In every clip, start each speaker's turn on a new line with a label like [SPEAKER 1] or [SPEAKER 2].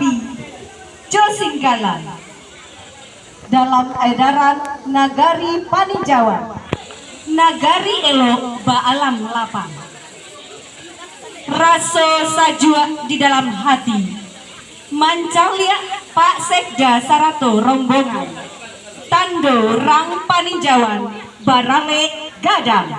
[SPEAKER 1] Abi Josinggala dalam edaran Nagari Paninjauan, Nagari elok baalam lapang, raso sajua di dalam hati, mancalia Pak Sekda Sarato rombongan, tando rang paninjauan barale gadang.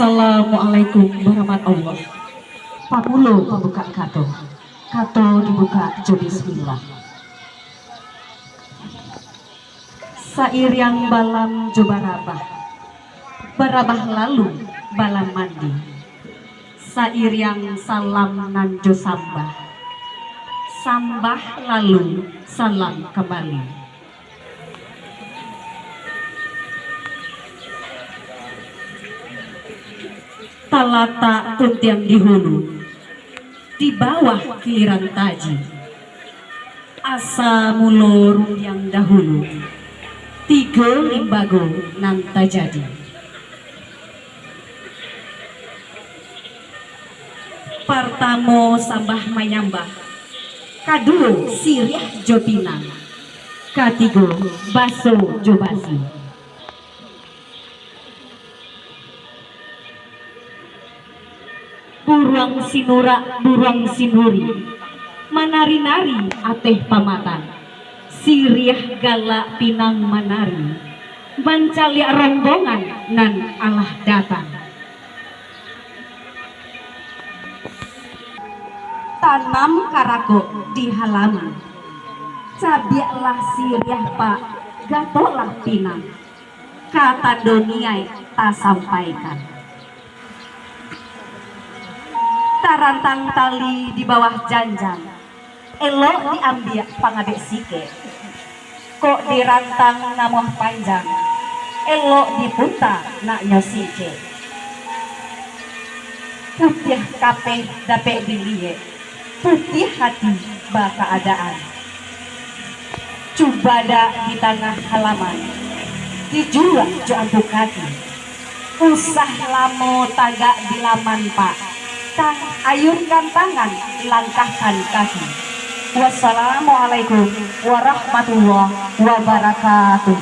[SPEAKER 1] Assalamualaikum warahmatullahi wabarakatuh. Papulo pembuka kato. Kato dibuka jo bismillah. Sair yang balam jo barabah. Barabah lalu balam mandi. Sair yang salam nan jo sambah. Sambah lalu salam kembali. Talata tuntiang di hulu, di bawah kiliran taji. Asa mulur yang dahulu, tiga limbago nan tajadi. Pertamo sambah mayambah, kadua siriah jo pinang, katigo baso jo basi. Burang sinura, burang sinuri, manari-nari ateh pamatan, siriah gala pinang manari, mancalia rombongan nan Allah datang. Tanam karako di halaman, cabiaklah siriah pak, gatolah pinang, kata doniai tak sampaikan. Tarantang tali di bawah janjang, elok diambil pangabek sike. Kok dirantang namuh panjang, elok dipunta nak nyosike. Putih kape dapet dilie, putih hati baka adaan. Cubada di tanah halaman, dijual jo ampuk kaki. Usah lamo tagak di laman pak, kang ayunkan tangan, langkahkan kaki. Wassalamualaikum warahmatullahi wabarakatuh.